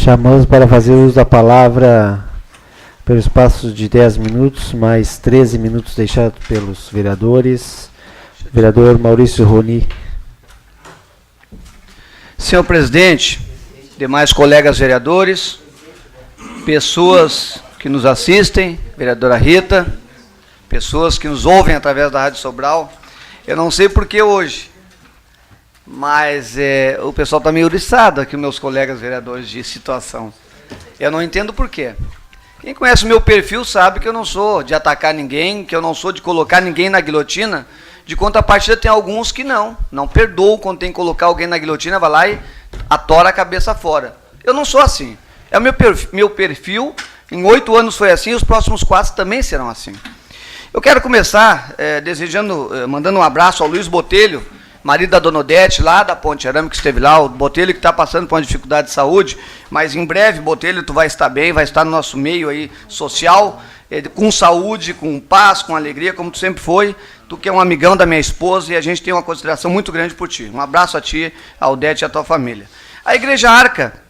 Chamamos para fazer uso da palavra pelo espaço de 10 minutos, mais 13 minutos deixados pelos vereadores. Vereador Maurício Roni. Senhor presidente, demais colegas vereadores, pessoas que nos assistem, vereadora Rita, pessoas que nos ouvem através da Rádio Sobral, eu não sei por que hoje, mas o pessoal está meio oriçado aqui, meus colegas vereadores de situação. Eu não entendo por quê. Quem conhece o meu perfil sabe que eu não sou de atacar ninguém, que eu não sou de colocar ninguém na guilhotina. De contrapartida, tem alguns que não perdoam quando tem que colocar alguém na guilhotina, vai lá e atora a cabeça fora. Eu não sou assim. É o meu perfil, em 8 anos foi assim, e os próximos 4 também serão assim. Eu quero começar mandando um abraço ao Luiz Botelho, marido da Dona Odete, lá da Ponte Arame, que esteve lá, o Botelho que está passando por uma dificuldade de saúde, mas em breve, Botelho, tu vai estar bem, vai estar no nosso meio aí social, com saúde, com paz, com alegria, como tu sempre foi. Tu que é um amigão da minha esposa e a gente tem uma consideração muito grande por ti. Um abraço a ti, a Odete e a tua família. A Igreja Arca,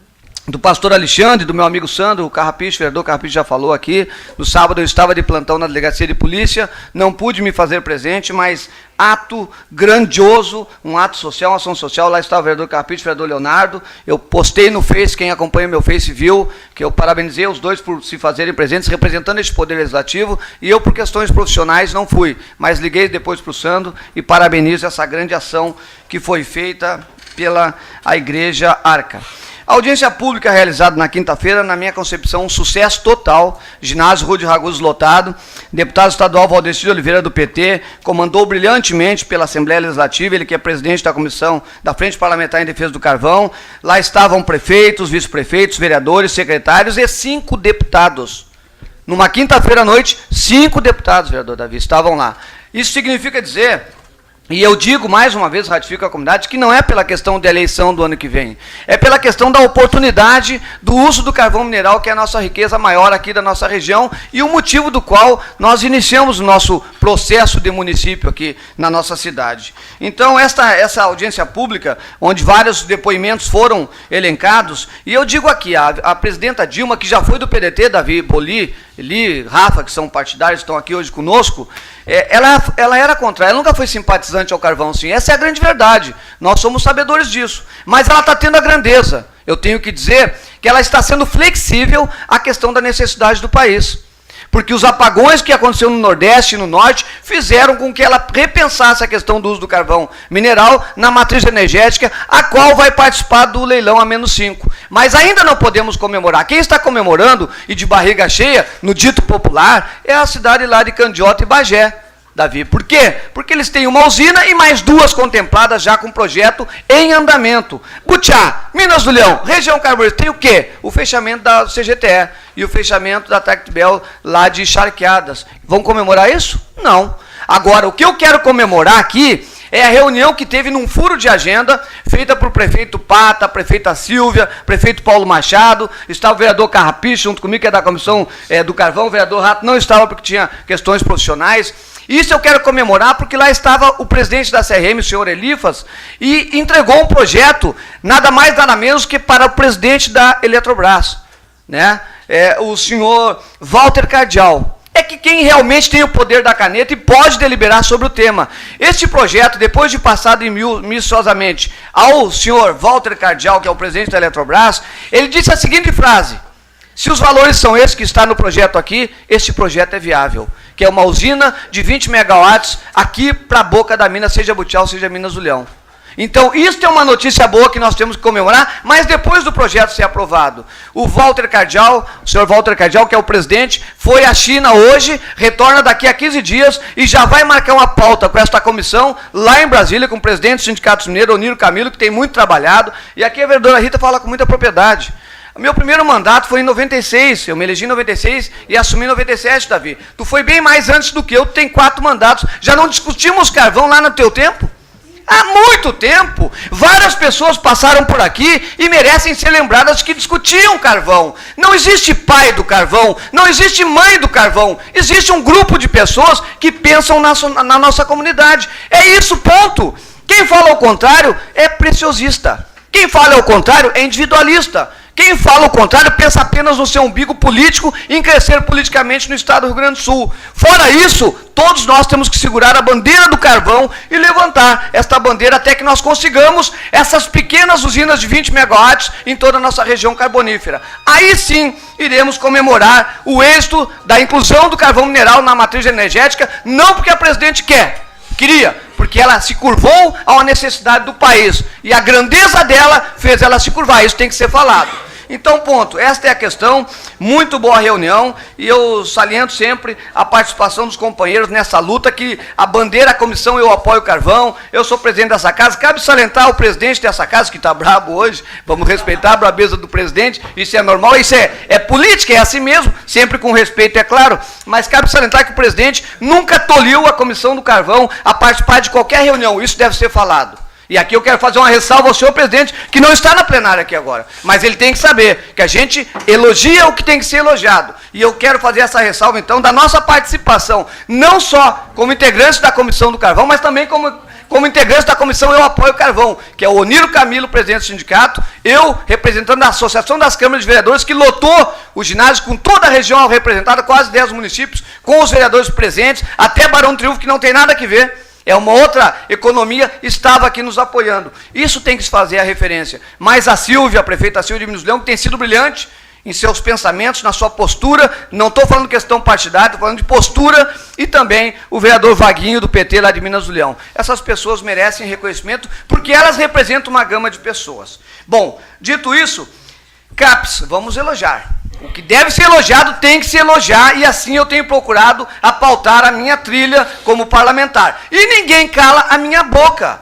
do pastor Alexandre, do meu amigo Sandro, o Carrapicho, o vereador Carrapicho já falou aqui. No sábado eu estava de plantão na delegacia de polícia, não pude me fazer presente, mas ato grandioso, um ato social, uma ação social. Lá estava o vereador Carrapicho, o vereador Leonardo. Eu postei no Face, quem acompanha meu Face viu, que eu parabenizei os dois por se fazerem presentes, representando este Poder Legislativo, e eu, por questões profissionais, não fui, mas liguei depois para o Sandro e parabenizo essa grande ação que foi feita pela a Igreja Arca. A audiência pública realizada na quinta-feira, na minha concepção, um sucesso total. Ginásio Rua de Ragusa lotado. Deputado estadual Valdecir de Oliveira, do PT, comandou brilhantemente pela Assembleia Legislativa, ele que é presidente da Comissão da Frente Parlamentar em Defesa do Carvão. Lá estavam prefeitos, vice-prefeitos, vereadores, secretários e 5 deputados. Numa quinta-feira à noite, 5 deputados, vereador Davi, estavam lá. Isso significa dizer... E eu digo, mais uma vez, ratifico a comunidade, que não é pela questão da eleição do ano que vem, é pela questão da oportunidade do uso do carvão mineral, que é a nossa riqueza maior aqui da nossa região, e o motivo do qual nós iniciamos o nosso processo de município aqui na nossa cidade. Então, essa audiência pública, onde vários depoimentos foram elencados, e eu digo aqui, a presidenta Dilma, que já foi do PDT, Davi Boli, Eli, Rafa, que são partidários, estão aqui hoje conosco, ela era contrária, ela nunca foi simpatizante ao carvão, sim. Essa é a grande verdade. Nós somos sabedores disso. Mas ela está tendo a grandeza. Eu tenho que dizer que ela está sendo flexível à questão da necessidade do país. Porque os apagões que aconteceram no Nordeste e no Norte fizeram com que ela repensasse a questão do uso do carvão mineral na matriz energética, a qual vai participar do leilão a -5. Mas ainda não podemos comemorar. Quem está comemorando e de barriga cheia, no dito popular, é a cidade lá de Candiota e Bagé, Davi. Por quê? Porque eles têm uma usina e mais 2 contempladas já com projeto em andamento. Butiá, Minas do Leão, região carbonífera, tem o quê? O fechamento da CGTE e o fechamento da Tractbel lá de Charqueadas. Vão comemorar isso? Não. Agora, o que eu quero comemorar aqui é a reunião que teve num furo de agenda, feita por prefeito Pata, prefeita Silvia, prefeito Paulo Machado, estava o vereador Carrapicho junto comigo, que é da Comissão do Carvão, o vereador Rato não estava porque tinha questões profissionais. Isso eu quero comemorar porque lá estava o presidente da CRM, o senhor Elifas, e entregou um projeto, nada mais nada menos que para o presidente da Eletrobras, né? O senhor Walter Cardial. É que quem realmente tem o poder da caneta e pode deliberar sobre o tema. Este projeto, depois de passado minuciosamente ao senhor Walter Cardial, que é o presidente da Eletrobras, ele disse a seguinte frase: se os valores são esses que está no projeto aqui, este projeto é viável, que é uma usina de 20 megawatts aqui para a boca da mina, seja Butiá ou seja Minas do Leão. Então, isso é uma notícia boa que nós temos que comemorar, mas depois do projeto ser aprovado. O Walter Cardial, o senhor Walter Cardial, que é o presidente, foi à China hoje, retorna daqui a 15 dias e já vai marcar uma pauta com esta comissão lá em Brasília, com o presidente do Sindicato Mineiro, Oniro Camilo, que tem muito trabalhado, e aqui a vereadora Rita fala com muita propriedade. Meu primeiro mandato foi em 96, eu me elegi em 96 e assumi em 97, Davi. Tu foi bem mais antes do que eu, tu tem 4 mandatos. Já não discutimos carvão lá no teu tempo? Há muito tempo, várias pessoas passaram por aqui e merecem ser lembradas que discutiam carvão. Não existe pai do carvão, não existe mãe do carvão. Existe um grupo de pessoas que pensam na nossa comunidade. É isso, ponto. Quem fala ao contrário é preciosista. Quem fala ao contrário é individualista. Quem fala o contrário pensa apenas no seu umbigo político e em crescer politicamente no estado do Rio Grande do Sul. Fora isso, todos nós temos que segurar a bandeira do carvão e levantar esta bandeira até que nós consigamos essas pequenas usinas de 20 megawatts em toda a nossa região carbonífera. Aí sim, iremos comemorar o êxito da inclusão do carvão mineral na matriz energética, não porque a presidente queria, porque ela se curvou a uma necessidade do país. E a grandeza dela fez ela se curvar. Isso tem que ser falado. Então, ponto. Esta é a questão. Muito boa reunião. E eu saliento sempre a participação dos companheiros nessa luta, que a bandeira, a comissão, eu apoio o carvão. Eu sou presidente dessa casa. Cabe salientar o presidente dessa casa, que está brabo hoje. Vamos respeitar a brabeza do presidente. Isso é normal. Isso é política, é assim mesmo. Sempre com respeito, é claro. Mas cabe salientar que o presidente nunca tolhiu a comissão do carvão a participar de qualquer reunião. Isso deve ser falado. E aqui eu quero fazer uma ressalva ao senhor presidente, que não está na plenária aqui agora, mas ele tem que saber que a gente elogia o que tem que ser elogiado. E eu quero fazer essa ressalva, então, da nossa participação, não só como integrantes da Comissão do Carvão, mas também como integrantes da Comissão Eu Apoio o Carvão, que é o Oniro Camilo, presidente do sindicato, eu, representando a Associação das Câmaras de Vereadores, que lotou o ginásio com toda a região representada, quase 10 municípios, com os vereadores presentes, até Barão do Triunfo, que não tem nada a ver. É uma outra economia, estava aqui nos apoiando. Isso tem que se fazer a referência. Mas a Silvia, a prefeita Silvia de Minas do Leão, que tem sido brilhante em seus pensamentos, na sua postura, não estou falando questão partidária, estou falando de postura, e também o vereador Vaguinho, do PT, lá de Minas do Leão. Essas pessoas merecem reconhecimento, porque elas representam uma gama de pessoas. Bom, dito isso, CAPES, vamos elogiar. O que deve ser elogiado tem que se elogiar, e assim eu tenho procurado pautar a minha trilha como parlamentar. E ninguém cala a minha boca.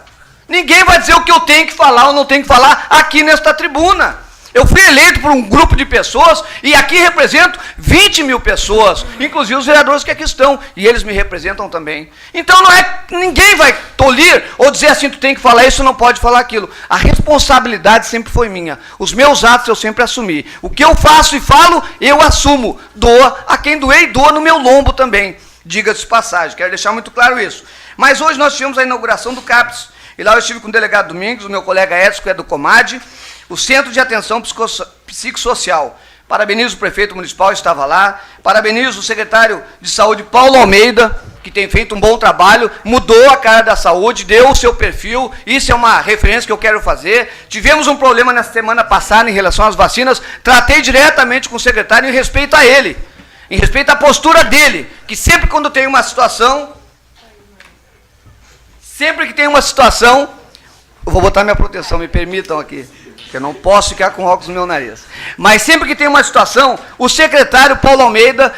Ninguém vai dizer o que eu tenho que falar ou não tenho que falar aqui nesta tribuna. Eu fui eleito por um grupo de pessoas e aqui represento 20 mil pessoas, inclusive os vereadores que aqui estão, e eles me representam também. Então ninguém vai tolir ou dizer assim, tu tem que falar isso, não pode falar aquilo. A responsabilidade sempre foi minha. Os meus atos eu sempre assumi. O que eu faço e falo, eu assumo. Doa a quem doer e doa no meu lombo também. Diga-se de passagem, quero deixar muito claro isso. Mas hoje nós tivemos a inauguração do CAPES, e lá eu estive com o delegado Domingos, o meu colega Edson, que é do Comad, o Centro de Atenção Psicossocial. Parabenizo o prefeito municipal, estava lá. Parabenizo o secretário de Saúde, Paulo Almeida, que tem feito um bom trabalho, mudou a cara da saúde, deu o seu perfil. Isso é uma referência que eu quero fazer. Tivemos um problema na semana passada em relação às vacinas. Tratei diretamente com o secretário em respeito a ele, em respeito à postura dele, que sempre quando tem uma situação, eu vou botar minha proteção, me permitam aqui, que eu não posso ficar com óculos no meu nariz. Mas sempre que tem uma situação, o secretário Paulo Almeida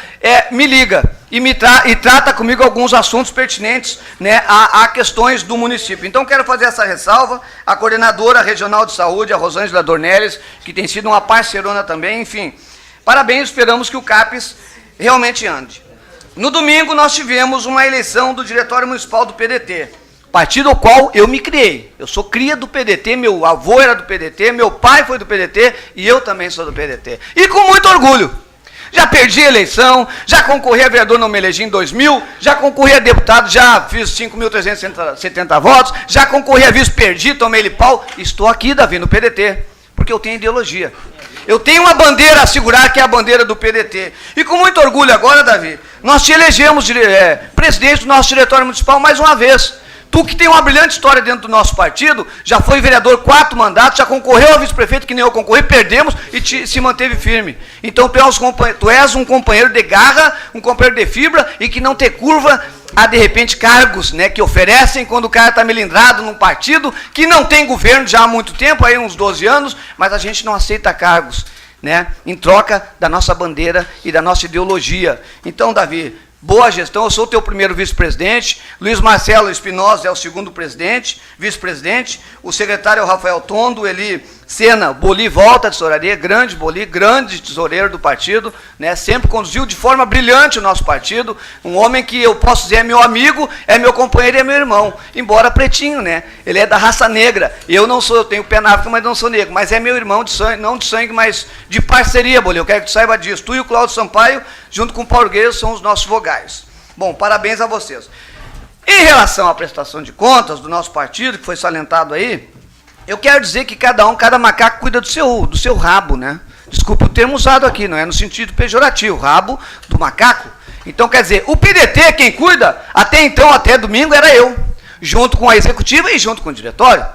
me liga e trata comigo alguns assuntos pertinentes, né, a questões do município. Então, quero fazer essa ressalva. A coordenadora regional de saúde, a Rosângela Dornelles, que tem sido uma parceirona também, enfim. Parabéns, esperamos que o CAPES realmente ande. No domingo, nós tivemos uma eleição do Diretório Municipal do PDT. Partido ao qual eu me criei. Eu sou cria do PDT, meu avô era do PDT, meu pai foi do PDT e eu também sou do PDT. E com muito orgulho. Já perdi a eleição, já concorri a vereador, não me elegi em 2000, já concorri a deputado, já fiz 5.370 votos, já concorri a vice, perdi, tomei-lhe pau. Estou aqui, Davi, no PDT, porque eu tenho ideologia. Eu tenho uma bandeira a segurar, que é a bandeira do PDT. E com muito orgulho agora, Davi, nós te elegemos presidente do nosso diretório municipal mais uma vez. Tu que tem uma brilhante história dentro do nosso partido, já foi vereador 4 mandatos, já concorreu a vice-prefeito, que nem eu concorri, perdemos e se manteve firme. Então tu és um companheiro de garra, um companheiro de fibra e que não te curva a, de repente, cargos, né, que oferecem quando o cara está melindrado num partido que não tem governo já há muito tempo, aí uns 12 anos, mas a gente não aceita cargos, né, em troca da nossa bandeira e da nossa ideologia. Então, Davi, boa gestão, eu sou o teu primeiro vice-presidente, Luiz Marcelo Espinosa é o segundo presidente, vice-presidente, o secretário é o Rafael Tondo, Eli Sena, Boli volta, tesouraria, grande Boli, grande tesoureiro do partido, né, sempre conduziu de forma brilhante o nosso partido, um homem que eu posso dizer é meu amigo, é meu companheiro e é meu irmão, embora pretinho, né, ele é da raça negra, eu tenho pé na África, mas não sou negro, mas é meu irmão de sangue, não de sangue, mas de parceria, Boli, eu quero que tu saiba disso, tu e o Cláudio Sampaio, junto com o Paulo Guerreiro, são os nossos vogais. Bom, parabéns a vocês. Em relação à prestação de contas do nosso partido, que foi salientado aí, eu quero dizer que cada macaco cuida do seu rabo, né? Desculpa o termo usado aqui, não é no sentido pejorativo, rabo do macaco. Então, quer dizer, o PDT, quem cuida, até então, até domingo, era eu, junto com a executiva e junto com o diretório.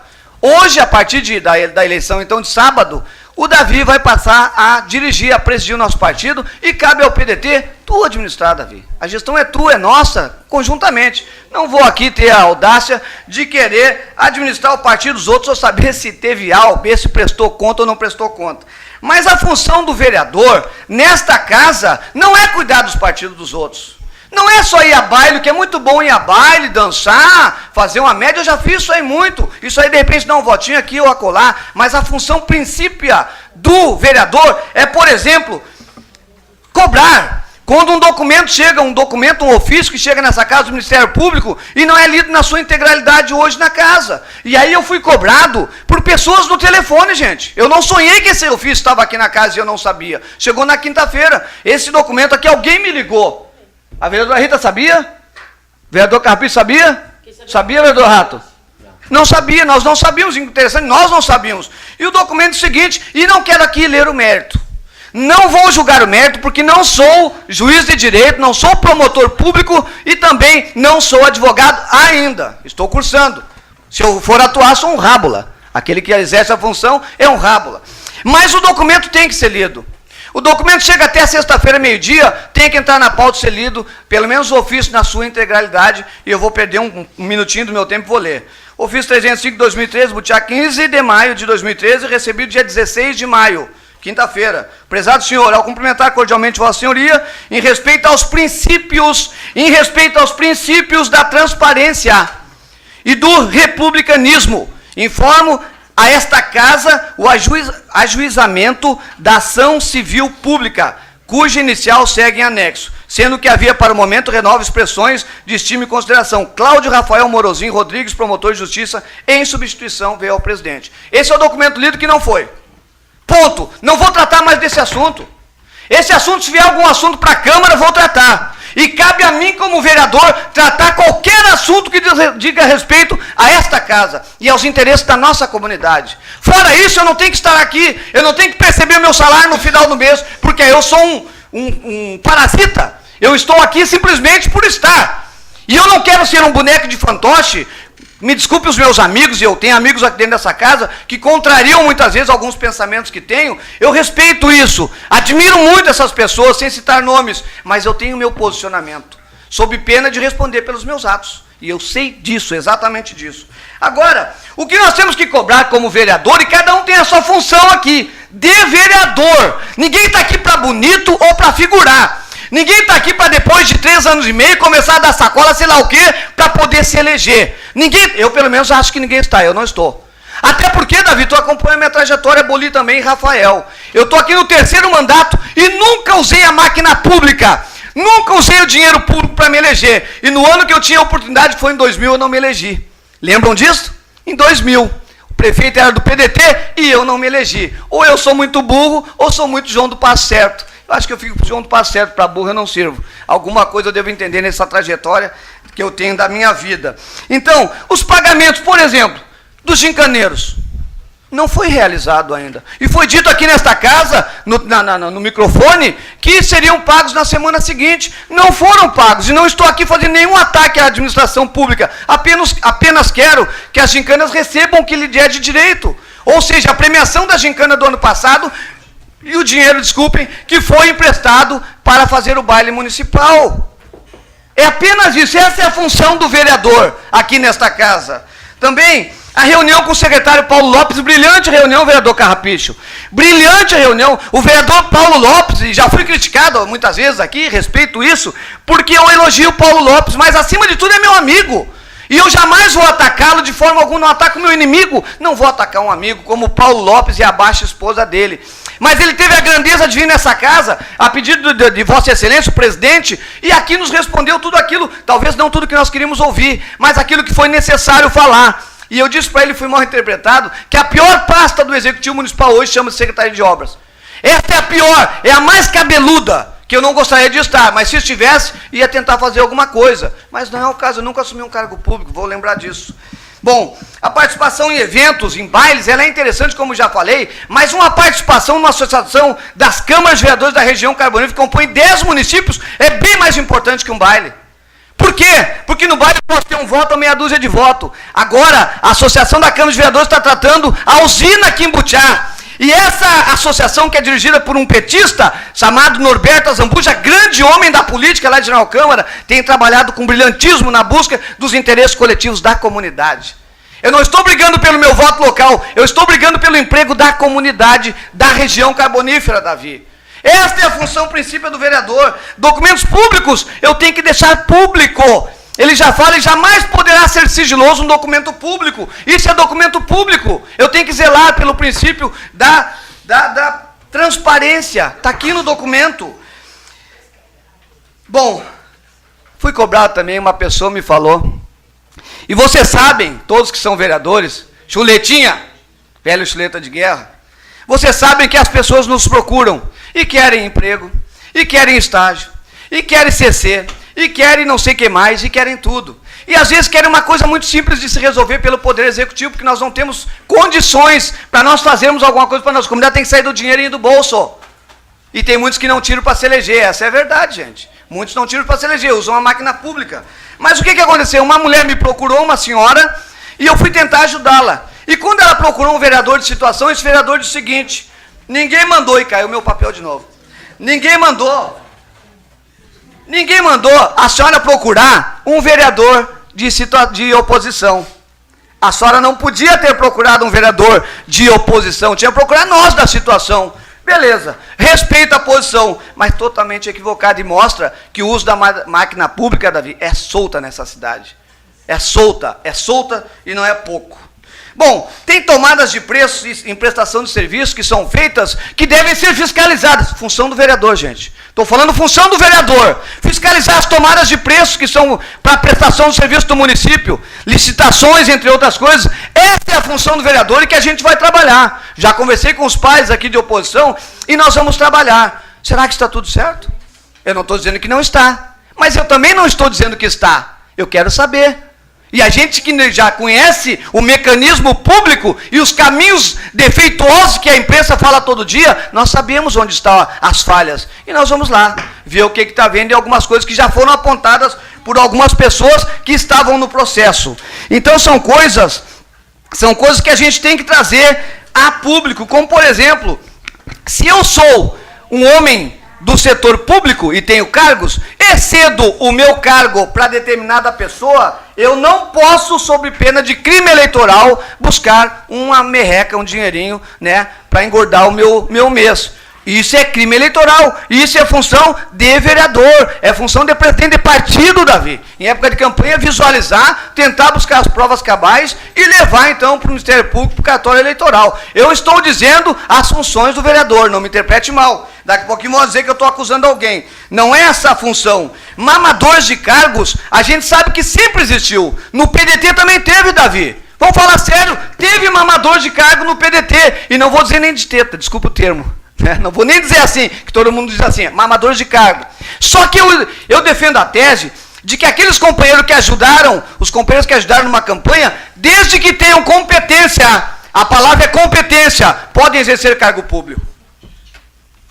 Hoje, a partir da eleição, então, de sábado, o Davi vai passar a dirigir, a presidir o nosso partido e cabe ao PDT tu administrar, Davi. A gestão é tua, é nossa, conjuntamente. Não vou aqui ter a audácia de querer administrar o partido dos outros ou saber se teve A ou B, se prestou conta ou não prestou conta. Mas a função do vereador, nesta casa, não é cuidar dos partidos dos outros. Não é só ir a baile, que é muito bom ir a baile, dançar, fazer uma média, eu já fiz isso aí muito. Isso aí, de repente, dá um votinho aqui ou acolá. Mas a função princípia do vereador é, por exemplo, cobrar. Quando um documento chega, um ofício que chega nessa casa do Ministério Público e não é lido na sua integralidade hoje na casa. E aí eu fui cobrado por pessoas no telefone, gente. Eu não sonhei que esse ofício estava aqui na casa e eu não sabia. Chegou na quinta-feira. Esse documento aqui, alguém me ligou. A vereadora Rita sabia? O vereador Carpich sabia? Sabia, vereador Rato? Não sabia, nós não sabíamos, interessante, nós não sabíamos. E o documento é o seguinte, e não quero aqui ler o mérito. Não vou julgar o mérito, porque não sou juiz de direito, não sou promotor público e também não sou advogado ainda. Estou cursando. Se eu for atuar, sou um rábula. Aquele que exerce a função é um rábula. Mas o documento tem que ser lido. O documento chega até sexta-feira, meio-dia, tem que entrar na pauta e ser lido, pelo menos o ofício na sua integralidade, e eu vou perder um minutinho do meu tempo e vou ler. Ofício 305 de 2013, butiá 15 de maio de 2013, recebido dia 16 de maio, quinta-feira. Prezado senhor, ao cumprimentar cordialmente vossa senhoria, em respeito aos princípios da transparência e do republicanismo, informo a esta casa o ajuizamento da ação civil pública, cuja inicial segue em anexo, sendo que havia para o momento renova expressões de estima e consideração. Cláudio Rafael Morozinho Rodrigues, promotor de justiça, em substituição, veio ao presidente. Esse é o documento lido que não foi. Ponto. Não vou tratar mais desse assunto. Esse assunto, se vier algum assunto para a Câmara, vou tratar. E cabe a mim, como vereador, tratar qualquer assunto que diga respeito a esta casa e aos interesses da nossa comunidade. Fora isso, eu não tenho que estar aqui, eu não tenho que perceber meu salário no final do mês, porque eu sou um parasita. Eu estou aqui simplesmente por estar. E eu não quero ser um boneco de fantoche. Me desculpe os meus amigos, e eu tenho amigos aqui dentro dessa casa, que contrariam muitas vezes alguns pensamentos que tenho. Eu respeito isso, admiro muito essas pessoas, sem citar nomes, mas eu tenho meu posicionamento, sob pena de responder pelos meus atos. E eu sei disso, exatamente disso. Agora, o que nós temos que cobrar como vereador, e cada um tem a sua função aqui, de vereador. Ninguém está aqui para bonito ou para figurar. Ninguém está aqui para depois de 3 anos e meio começar a dar sacola, sei lá o quê, para poder se eleger. Ninguém, eu pelo menos acho que ninguém está, eu não estou. Até porque, Davi, tu acompanha a minha trajetória, Boli também, Rafael. Eu estou aqui no 3º mandato e nunca usei a máquina pública. Nunca usei o dinheiro público para me eleger. E no ano que eu tinha a oportunidade, foi em 2000, eu não me elegi. Lembram disso? Em 2000. O prefeito era do PDT e eu não me elegi. Ou eu sou muito burro, ou sou muito João do Passo Certo. Eu acho que eu fico pro João do Passo Certo, para burro eu não sirvo. Alguma coisa eu devo entender nessa trajetória que eu tenho da minha vida. Então, os pagamentos, por exemplo, dos gincaneiros, não foi realizado ainda. E foi dito aqui nesta casa, no microfone, que seriam pagos na semana seguinte. Não foram pagos, e não estou aqui fazendo nenhum ataque à administração pública. Apenas quero que as gincanas recebam o que lhe é de direito. Ou seja, a premiação da gincana do ano passado e o dinheiro, desculpem, que foi emprestado para fazer o baile municipal. É apenas isso, essa é a função do vereador aqui nesta casa. Também, a reunião com o secretário Paulo Lopes, brilhante reunião, vereador Carrapicho. Brilhante reunião. O vereador Paulo Lopes, e já fui criticado muitas vezes aqui, respeito isso, porque eu elogio o Paulo Lopes, mas acima de tudo é meu amigo. E eu jamais vou atacá-lo de forma alguma, não ataco o meu inimigo. Não vou atacar um amigo como o Paulo Lopes e a baixa esposa dele. Mas ele teve a grandeza de vir nessa casa, a pedido de Vossa Excelência, o presidente, e aqui nos respondeu tudo aquilo, talvez não tudo que nós queríamos ouvir, mas aquilo que foi necessário falar. E eu disse para ele, fui mal interpretado, que a pior pasta do Executivo Municipal hoje chama-se Secretaria de Obras. Essa é a pior, é a mais cabeluda, que eu não gostaria de estar, mas se estivesse, ia tentar fazer alguma coisa. Mas não é o caso, eu nunca assumi um cargo público, vou lembrar disso. Bom, a participação em eventos, em bailes, ela é interessante, como já falei, mas uma participação numa associação das câmaras de vereadores da região carbonífera, que compõe 10 municípios, é bem mais importante que um baile. Por quê? Porque no baile eu posso ter um voto ou meia dúzia de voto. Agora, a Associação da Câmara de Vereadores está tratando a usina aqui em Butiá. E essa associação, que é dirigida por um petista chamado Norberto Azambuja, grande homem da política lá de General Câmara, tem trabalhado com brilhantismo na busca dos interesses coletivos da comunidade. Eu não estou brigando pelo meu voto local, eu estou brigando pelo emprego da comunidade da região carbonífera, Davi. Esta é a função princípio do vereador. Documentos públicos eu tenho que deixar público. Ele já fala e jamais poderá ser sigiloso um documento público. Isso é documento público. Eu tenho que zelar pelo princípio da transparência. Está aqui no documento. Bom, fui cobrado também, uma pessoa me falou. E vocês sabem, todos que são vereadores, chuletinha, velho chuleta de guerra, vocês sabem que as pessoas nos procuram e querem emprego, e querem estágio, e querem CC, e querem não sei o que mais, e querem tudo. E às vezes querem uma coisa muito simples de se resolver pelo Poder Executivo, porque nós não temos condições para nós fazermos alguma coisa para a nossa comunidade, tem que sair do dinheirinho do bolso. E tem muitos que não tiram para se eleger, essa é a verdade, gente. Muitos não tiram para se eleger, usam a máquina pública. Mas o que aconteceu? Uma mulher me procurou, uma senhora, e eu fui tentar ajudá-la. E quando ela procurou um vereador de situação, esse vereador disse o seguinte: ninguém mandou, e caiu meu papel de novo. Ninguém mandou a senhora procurar um vereador de oposição. A senhora não podia ter procurado um vereador de oposição, tinha que procurar nós da situação. Beleza, respeita a posição, mas totalmente equivocado, e mostra que o uso da máquina pública, Davi, é solta nessa cidade. É solta e não é pouco. Bom, tem tomadas de preços em prestação de serviços que são feitas, que devem ser fiscalizadas. Função do vereador, gente. Estou falando função do vereador. Fiscalizar as tomadas de preços que são para prestação de serviço do município. Licitações, entre outras coisas. Essa é a função do vereador e que a gente vai trabalhar. Já conversei com os pais aqui de oposição e nós vamos trabalhar. Será que está tudo certo? Eu não estou dizendo que não está. Mas eu também não estou dizendo que está. Eu quero saber. E a gente que já conhece o mecanismo público e os caminhos defeituosos que a imprensa fala todo dia, nós sabemos onde estão as falhas. E nós vamos lá ver o que está vendo e algumas coisas que já foram apontadas por algumas pessoas que estavam no processo. Então são coisas que a gente tem que trazer a público. Como, por exemplo, se eu sou um homem do setor público e tenho cargos, excedo o meu cargo para determinada pessoa, eu não posso, sob pena de crime eleitoral, buscar uma merreca, um dinheirinho, né, para engordar o meu mês. Isso é crime eleitoral, isso é função de vereador, é função de presidente de partido, Davi. Em época de campanha, visualizar, tentar buscar as provas cabais e levar, então, para o Ministério Público, para o cartório eleitoral. Eu estou dizendo as funções do vereador, não me interprete mal. Daqui a pouquinho vão dizer que eu estou acusando alguém. Não é essa a função. Mamadores de cargos, a gente sabe que sempre existiu. No PDT também teve, Davi. Vamos falar sério, teve mamador de cargo no PDT. E não vou dizer nem de teta, desculpa o termo. Não vou nem dizer assim, que todo mundo diz assim, mamadores de cargo. Só que eu defendo a tese de que aqueles companheiros que ajudaram, os companheiros que ajudaram numa campanha, desde que tenham competência, a palavra é competência, podem exercer cargo público.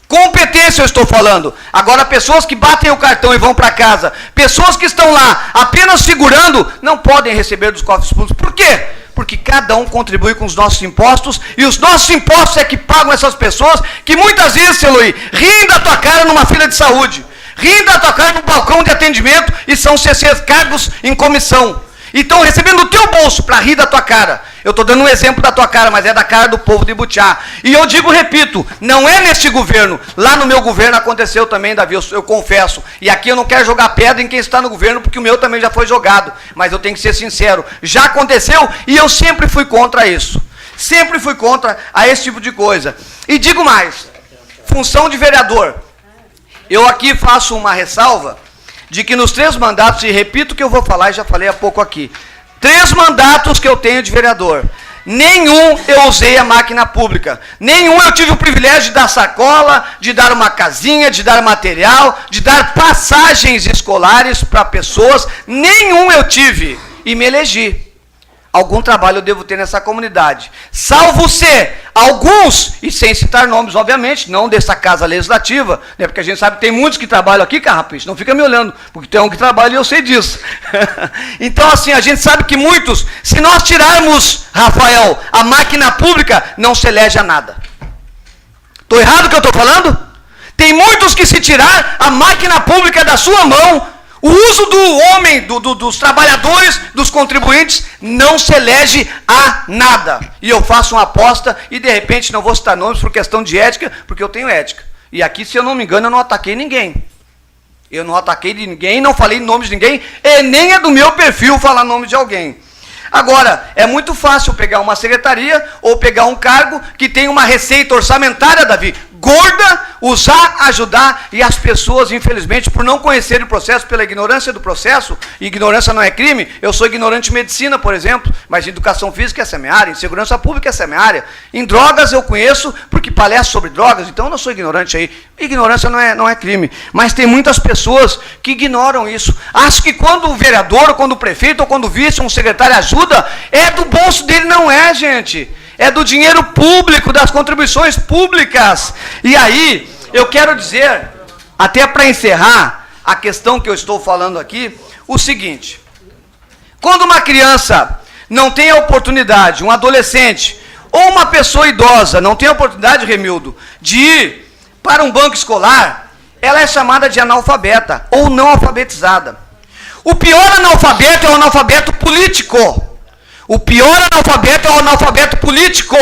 Competência eu estou falando. Agora, pessoas que batem o cartão e vão para casa, pessoas que estão lá apenas segurando, não podem receber dos cofres públicos. Por quê? Porque cada um contribui com os nossos impostos, e os nossos impostos é que pagam essas pessoas que muitas vezes, Eloy, riem da tua cara numa fila de saúde, riem da tua cara no balcão de atendimento, e são CCs, cargos em comissão. E estão recebendo o teu bolso para rir da tua cara. Eu estou dando um exemplo da tua cara, mas é da cara do povo de Butiá. E eu digo, repito, não é neste governo. Lá no meu governo aconteceu também, Davi, eu confesso. E aqui eu não quero jogar pedra em quem está no governo, porque o meu também já foi jogado. Mas eu tenho que ser sincero, já aconteceu e eu sempre fui contra isso. Sempre fui contra a esse tipo de coisa. E digo mais, função de vereador. Eu aqui faço uma ressalva de que nos 3 mandatos, e repito o que eu vou falar, e já falei há pouco aqui, 3 mandatos que eu tenho de vereador, nenhum eu usei a máquina pública, nenhum eu tive o privilégio de dar sacola, de dar uma casinha, de dar material, de dar passagens escolares para pessoas, nenhum eu tive, e me elegi. algum trabalho eu devo ter nessa comunidade. Salvo se alguns, e sem citar nomes, obviamente, não dessa casa legislativa, né, porque a gente sabe que tem muitos que trabalham aqui, Carrapicho, não fica me olhando, porque tem um que trabalha e eu sei disso. Então, assim, a gente sabe que muitos, se nós tirarmos, Rafael, a máquina pública, não se elege a nada. Estou errado o que eu estou falando? Tem muitos que, se tirar a máquina pública da sua mão, o uso do homem, dos trabalhadores, dos contribuintes, não se elege a nada. E eu faço uma aposta, e de repente não vou citar nomes por questão de ética, porque eu tenho ética. E aqui, se eu não me engano, eu não ataquei ninguém. Eu não ataquei de ninguém, não falei nomes de ninguém, e nem é do meu perfil falar nome de alguém. Agora, é muito fácil pegar uma secretaria ou pegar um cargo que tem uma receita orçamentária, Davi, gorda, usar, ajudar, e as pessoas, infelizmente, por não conhecerem o processo, pela ignorância do processo, e ignorância não é crime, eu sou ignorante em medicina, por exemplo, mas em educação física essa é minha área, em segurança pública essa é minha área, em drogas eu conheço, porque palestro sobre drogas, então eu não sou ignorante aí, ignorância não é crime, mas tem muitas pessoas que ignoram isso, acham que quando o vereador, ou quando o prefeito, ou quando o vice, um secretário ajuda, é do bolso dele, não é, gente. É do dinheiro público, das contribuições públicas. E aí, eu quero dizer, até para encerrar a questão que eu estou falando aqui, o seguinte. Quando uma criança não tem a oportunidade, um adolescente, ou uma pessoa idosa, não tem a oportunidade, Remildo, de ir para um banco escolar, ela é chamada de analfabeta, ou não alfabetizada. O pior analfabeto é o analfabeto político. O pior analfabeto é o analfabeto político,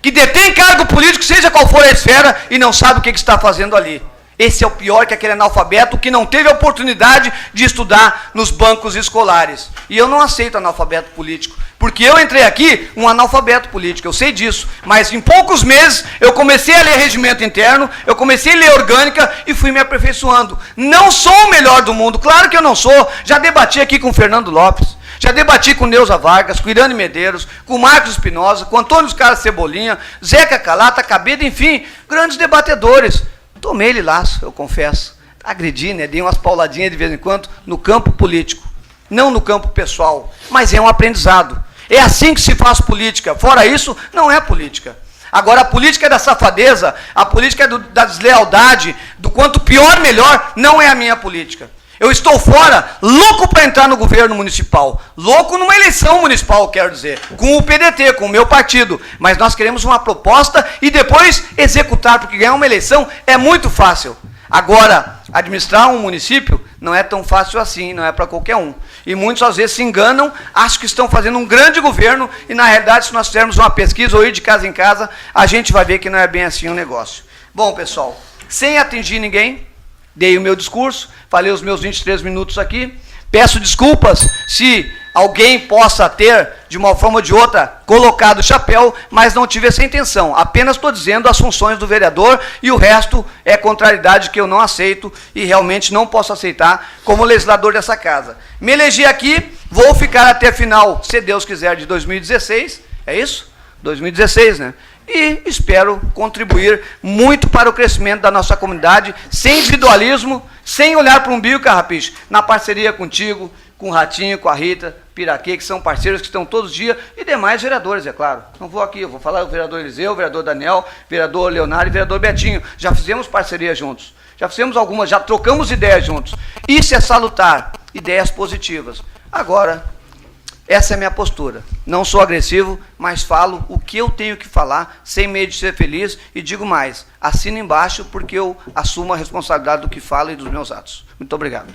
que detém cargo político, seja qual for a esfera, e não sabe o que está fazendo ali. Esse é o pior, que aquele analfabeto que não teve a oportunidade de estudar nos bancos escolares. E eu não aceito analfabeto político, porque eu entrei aqui um analfabeto político, eu sei disso, mas em poucos meses eu comecei a ler regimento interno, eu comecei a ler orgânica e fui me aperfeiçoando. Não sou o melhor do mundo, claro que eu não sou, já debati aqui com o Fernando Lopes, já debati com Neuza Vargas, com Irane Medeiros, com Marcos Espinosa, com Antônio Carlos Cebolinha, Zeca Calata, Cabeda, enfim, grandes debatedores. Tomei-lhe laço, eu confesso. Agredi, né? Dei umas pauladinhas de vez em quando no campo político. Não no campo pessoal, mas é um aprendizado. É assim que se faz política. Fora isso, não é política. Agora, a política da safadeza, a política da deslealdade, do quanto pior, melhor, não é a minha política. Eu estou fora, louco para entrar no governo municipal. Louco numa eleição municipal, quero dizer. Com o PDT, com o meu partido. Mas nós queremos uma proposta e depois executar, porque ganhar uma eleição é muito fácil. Agora, administrar um município não é tão fácil assim, não é para qualquer um. E muitos às vezes se enganam, acham que estão fazendo um grande governo, e na realidade, se nós fizermos uma pesquisa ou ir de casa em casa, a gente vai ver que não é bem assim o negócio. Bom, pessoal, sem atingir ninguém, dei o meu discurso, falei os meus 23 minutos aqui, peço desculpas se alguém possa ter, de uma forma ou de outra, colocado o chapéu, mas não tive essa intenção, apenas estou dizendo as funções do vereador, e o resto é contrariedade que eu não aceito, e realmente não posso aceitar como legislador dessa casa. Me elegi aqui, vou ficar até final, se Deus quiser, de 2016, é isso? 2016, né? E espero contribuir muito para o crescimento da nossa comunidade, sem individualismo, sem olhar para o umbigo, Carrapicho, na parceria contigo, com o Ratinho, com a Rita, Piraquê, que são parceiros que estão todos os dias, e demais vereadores, é claro. Não vou aqui, eu vou falar do vereador Eliseu, vereador Daniel, vereador Leonardo e vereador Betinho. Já fizemos parceria juntos, já fizemos algumas, já trocamos ideias juntos. Isso é salutar, ideias positivas. Agora, essa é a minha postura. Não sou agressivo, mas falo o que eu tenho que falar, sem medo de ser feliz, e digo mais, assino embaixo porque eu assumo a responsabilidade do que falo e dos meus atos. Muito obrigado.